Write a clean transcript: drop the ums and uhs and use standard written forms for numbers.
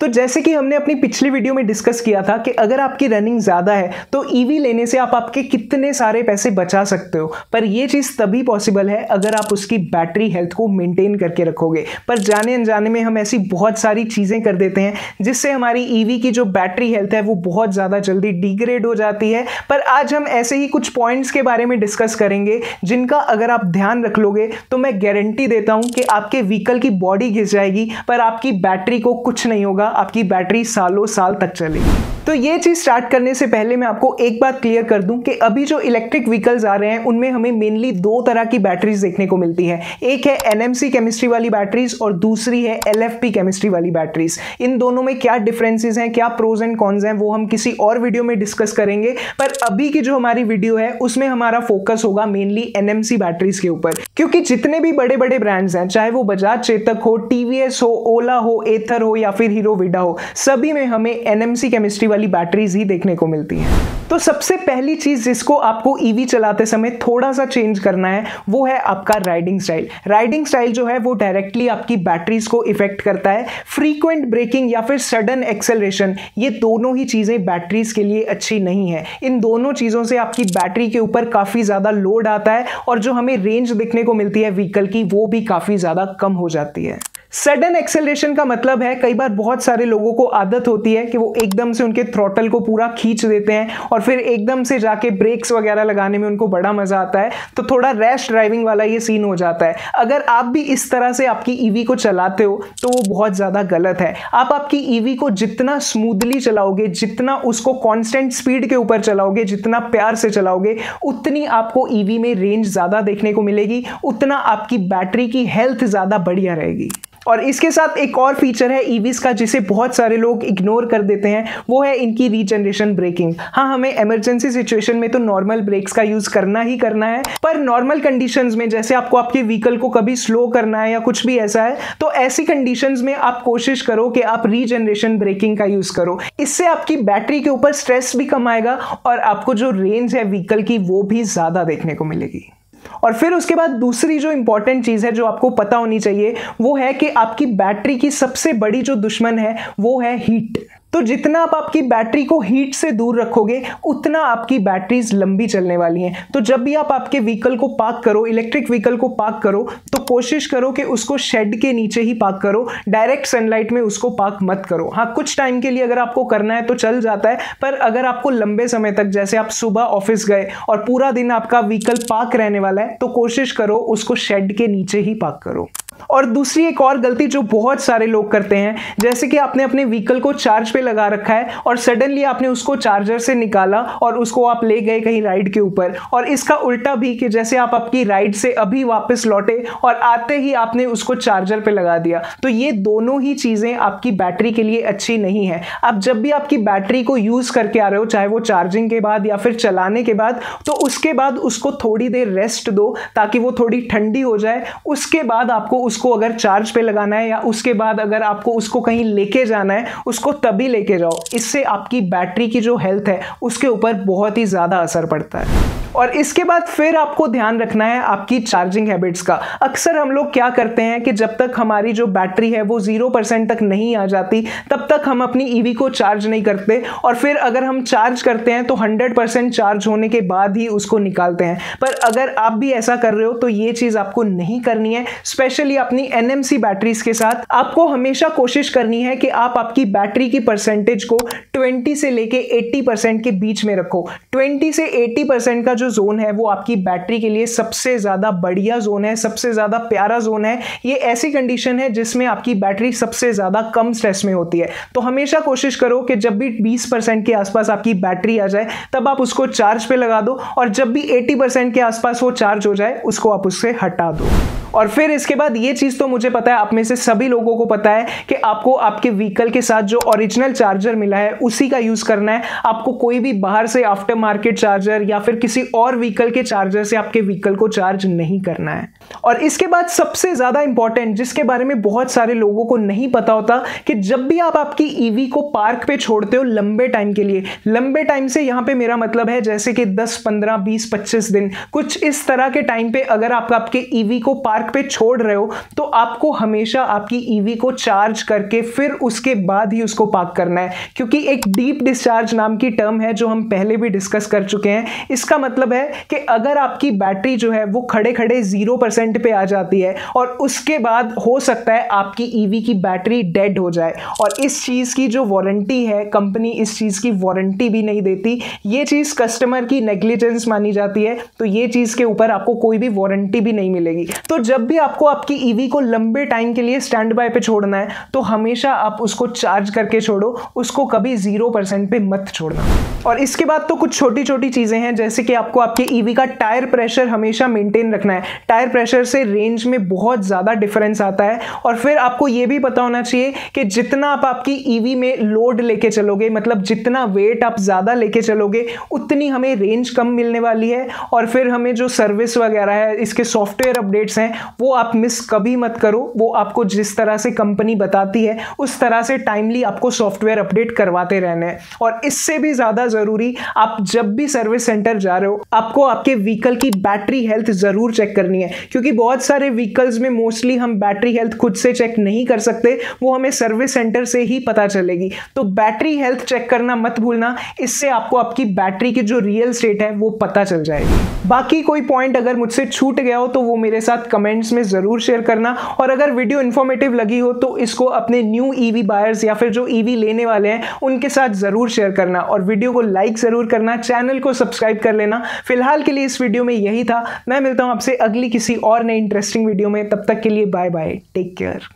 तो जैसे कि हमने अपनी पिछली वीडियो में डिस्कस किया था कि अगर आपकी रनिंग ज़्यादा है तो ईवी लेने से आप आपके कितने सारे पैसे बचा सकते हो, पर यह चीज़ तभी पॉसिबल है अगर आप उसकी बैटरी हेल्थ को मेंटेन करके रखोगे। पर जाने अनजाने में हम ऐसी बहुत सारी चीज़ें कर देते हैं जिससे हमारी ईवी की जो बैटरी हेल्थ है वो बहुत ज़्यादा जल्दी डिग्रेड हो जाती है। पर आज हम ऐसे ही कुछ पॉइंट्स के बारे में डिस्कस करेंगे जिनका अगर आप ध्यान रख लोगे तो मैं गारंटी देता हूं कि आपके व्हीकल की बॉडी घिस जाएगी पर आपकी बैटरी को कुछ नहीं होगा, आपकी बैटरी सालों साल तक चलेगी। तो ये चीज स्टार्ट करने से पहले मैं आपको एक बात क्लियर कर दूं कि अभी जो इलेक्ट्रिक व्हीकल्स आ रहे हैं उनमें हमें मेनली दो तरह की बैटरीज देखने को मिलती है। एक है एनएमसी केमिस्ट्री वाली बैटरीज और दूसरी है एलएफपी केमिस्ट्री वाली बैटरीज। इन दोनों में क्या डिफरेंसेस हैं, क्या प्रोज एंड कॉन्स हैं, वो हम किसी और वीडियो में डिस्कस करेंगे। पर अभी की जो हमारी वीडियो है उसमें हमारा फोकस होगा मेनली एनएमसी बैटरीज के ऊपर, क्योंकि जितने भी बड़े बड़े ब्रांड्स हैं, चाहे वो बजाज चेतक हो, टीवीएस हो, ओला हो, एथर हो या फिर हीरो विडा हो, सभी में हमें एनएमसी केमिस्ट्री वाली बैटरीज ही देखने को मिलती हैं। तो सबसे पहली चीज जिसको आपको ईवी चलाते समय थोड़ा सा चेंज करना है वो है आपका राइडिंग स्टाइल। राइडिंग स्टाइल जो है वो डायरेक्टली आपकी बैटरीज को इफेक्ट करता है। फ्रीक्वेंट ब्रेकिंग या फिर सडन एक्सेलरेशन, ये दोनों ही चीजें बैटरीज के लिए अच्छी नहीं है। इन दोनों चीजों से आपकी बैटरी के ऊपर काफी ज्यादा लोड आता है और जो हमें रेंज देखने को मिलती है व्हीकल की वो भी काफी ज्यादा कम हो जाती है। सडन एक्सेलरेशन का मतलब है कई बार बहुत सारे लोगों को आदत होती है कि वो एकदम से उनके थ्रॉटल को पूरा खींच देते हैं और फिर एकदम से जाके ब्रेक्स वगैरह लगाने में उनको बड़ा मजा आता है, तो थोड़ा रैश ड्राइविंग वाला ये सीन हो जाता है। अगर आप भी इस तरह से आपकी ईवी को चलाते हो तो वो बहुत ज्यादा गलत है। आप आपकी ईवी को जितना स्मूथली चलाओगे, जितना उसको कांस्टेंट स्पीड के ऊपर चलाओगे, जितना प्यार से चलाओगे, उतनी आपको ईवी में रेंज ज्यादा देखने को मिलेगी, उतना आपकी बैटरी की हेल्थ ज्यादा बढ़िया रहेगी। और इसके साथ एक और फीचर है ईवीज का जिसे बहुत सारे लोग इग्नोर कर देते हैं, वो है इनकी रीजनरेशन ब्रेकिंग। हाँ, हमें इमरजेंसी सिचुएशन में तो नॉर्मल ब्रेक्स का यूज करना ही करना है, पर नॉर्मल कंडीशंस में जैसे आपको आपके व्हीकल को कभी स्लो करना है या कुछ भी ऐसा है, तो ऐसी कंडीशंस में आप कोशिश करो कि आप रीजनरेशन ब्रेकिंग का यूज करो। इससे आपकी बैटरी के ऊपर स्ट्रेस भी कम आएगा और आपको जो रेंज है व्हीकल की वो भी ज्यादा देखने को मिलेगी। और फिर उसके बाद दूसरी जो इंपॉर्टेंट चीज है जो आपको पता होनी चाहिए वो है कि आपकी बैटरी की सबसे बड़ी जो दुश्मन है वो है हीट। तो जितना आप आपकी बैटरी को हीट से दूर रखोगे उतना आपकी बैटरीज लंबी चलने वाली हैं। तो जब भी आप आपके व्हीकल को पार्क करो, इलेक्ट्रिक व्हीकल को पार्क करो, तो कोशिश करो कि उसको शेड के नीचे ही पार्क करो, डायरेक्ट सनलाइट में उसको पार्क मत करो। हाँ, कुछ टाइम के लिए अगर आपको करना है तो चल जाता है, पर अगर आपको लंबे समय तक, जैसे आप सुबह ऑफिस गए और पूरा दिन आपका व्हीकल पार्क रहने वाला है, तो कोशिश करो उसको शेड के नीचे ही पार्क करो। और दूसरी एक और गलती जो बहुत सारे लोग करते हैं, जैसे कि आपने अपने व्हीकल को चार्ज पे लगा रखा है और सडनली आपने उसको चार्जर से निकाला और उसको आप ले गए कहीं राइड के ऊपर, और इसका उल्टा भी कि जैसे आप आपकी राइड से अभी वापस लौटे और आते ही आपने उसको चार्जर पे लगा दिया। तो ये दोनों ही चीजें आपकी बैटरी के लिए अच्छी नहीं है। आप जब भी आपकी बैटरी को यूज करके आ रहे हो, चाहे वो चार्जिंग के बाद या फिर चलाने के बाद, तो उसके बाद उसको थोड़ी देर रेस्ट दो ताकि वो थोड़ी ठंडी हो जाए। उसके बाद आपको उसको अगर चार्ज पे लगाना है या उसके बाद अगर आपको उसको कहीं लेके जाना है, उसको तभी लेके जाओ। इससे आपकी बैटरी की जो हेल्थ है उसके ऊपर बहुत ही ज्यादा असर पड़ता है। और इसके बाद फिर आपको ध्यान रखना है आपकी चार्जिंग हैबिट्स का। अक्सर हम लोग क्या करते हैं कि जब तक हमारी जो बैटरी है वो 0% तक नहीं आ जाती तब तक हम अपनी ईवी को चार्ज नहीं करते, और फिर अगर हम चार्ज करते हैं तो 100% चार्ज होने के बाद ही उसको निकालते हैं। पर अगर आप भी ऐसा कर रहे हो तो ये चीज आपको नहीं करनी है। स्पेशली अपनी एनएमसी बैटरीज के साथ आपको हमेशा कोशिश करनी है कि आप आपकी बैटरी की परसेंटेज को 20 से लेके 80% के बीच में रखो। 20 से 80% का जो जोन है वो आपकी बैटरी के लिए सबसे ज्यादा बढ़िया जोन है, सबसे ज्यादा प्यारा जोन है। ये ऐसी कंडीशन है जिसमें आपकी बैटरी सबसे ज्यादा कम स्ट्रेस में होती है। तो हमेशा कोशिश करो कि जब भी 20% के आसपास आपकी बैटरी आ जाए तब आप उसको चार्ज पे लगा दो, और जब भी 80% के आसपास वो चार्ज हो जाए उसको आप उससे हटा दो। और फिर इसके बाद ये चीज तो मुझे पता है, आप में से सभी लोगों को पता है कि आपको आपके व्हीकल के साथ जो ओरिजिनल चार्जर मिला है उसी का यूज करना है। आपको कोई भी बाहर से आफ्टर मार्केट चार्जर या फिर किसी और व्हीकल के चार्जर से आपके व्हीकल को चार्ज नहीं करना है। और इसके बाद सबसे ज्यादा इंपॉर्टेंट, जिसके बारे में बहुत सारे लोगों को नहीं पता होता, कि जब भी आप आपकी ईवी को पार्क पे छोड़ते हो लंबे टाइम के लिए, लंबे टाइम से यहां पे मेरा मतलब है जैसे कि 10, 15, 20, 25 दिन, कुछ इस तरह के टाइम पे अगर आप आपके ईवी को पार्क पार्क पे छोड़ रहे हो तो आपको हमेशा आपकी ईवी को चार्ज करके फिर उसके बाद ही उसको पार्क करना है, क्योंकि एक डीप डिस्चार्ज नाम की टर्म है जो हम पहले भी डिस्कस कर चुके हैं। इसका मतलब है कि अगर आपकी बैटरी जो है वो खड़े खड़े 0% पे आ जाती है और उसके बाद हो सकता है आपकी ईवी की बैटरी डेड हो जाए, और इस चीज़ की जो वारंटी है, कंपनी इस चीज़ की वारंटी भी नहीं देती। ये चीज़ कस्टमर की नेग्लिजेंस मानी जाती है, तो ये चीज़ के ऊपर आपको कोई भी वारंटी भी नहीं मिलेगी। तो जब भी आपको आपकी ईवी को लंबे टाइम के लिए स्टैंड बाय पे छोड़ना है तो हमेशा आप उसको चार्ज करके छोड़ो, उसको कभी 0% पे मत छोड़ना। और इसके बाद तो कुछ छोटी छोटी चीज़ें हैं, जैसे कि आपको आपके ईवी का टायर प्रेशर हमेशा मेंटेन रखना है। टायर प्रेशर से रेंज में बहुत ज़्यादा डिफरेंस आता है। और फिर आपको ये भी पता होना चाहिए कि जितना आप आपकी ईवी में लोड लेके चलोगे, मतलब जितना वेट आप ज़्यादा लेके चलोगे, उतनी हमें रेंज कम मिलने वाली है। और फिर हमें जो सर्विस वगैरह है, इसके सॉफ्टवेयर अपडेट्स हैं, वो आप मिस कभी मत करो। वो आपको जिस तरह से कंपनी बताती है उस तरह से टाइमली आपको सॉफ्टवेयर अपडेट करवाते रहना है। और इससे भी ज़्यादा ज़रूरी, आप जब भी सर्विस सेंटर जा रहे हो आपको आपके व्हीकल की बैटरी हेल्थ ज़रूर चेक करनी है, क्योंकि बहुत सारे व्हीकल्स में मोस्टली हम बैटरी हेल्थ खुद से चेक नहीं कर सकते, वो हमें सर्विस सेंटर से ही पता चलेगी। तो बैटरी हेल्थ चेक करना मत भूलना, इससे आपको आपकी बैटरी की जो रियल स्टेट है वो पता चल जाएगी। बाकी कोई पॉइंट अगर मुझसे छूट गया हो तो वो मेरे साथ कमेंट्स में ज़रूर शेयर करना। और अगर वीडियो इन्फॉर्मेटिव लगी हो तो इसको अपने न्यू ईवी बायर्स या फिर जो ईवी लेने वाले हैं उनके साथ ज़रूर शेयर करना, और वीडियो को लाइक ज़रूर करना, चैनल को सब्सक्राइब कर लेना। फिलहाल के लिए इस वीडियो में यही था। मैं मिलता हूँ आपसे अगली किसी और नई इंटरेस्टिंग वीडियो में, तब तक के लिए बाय बाय, टेक केयर।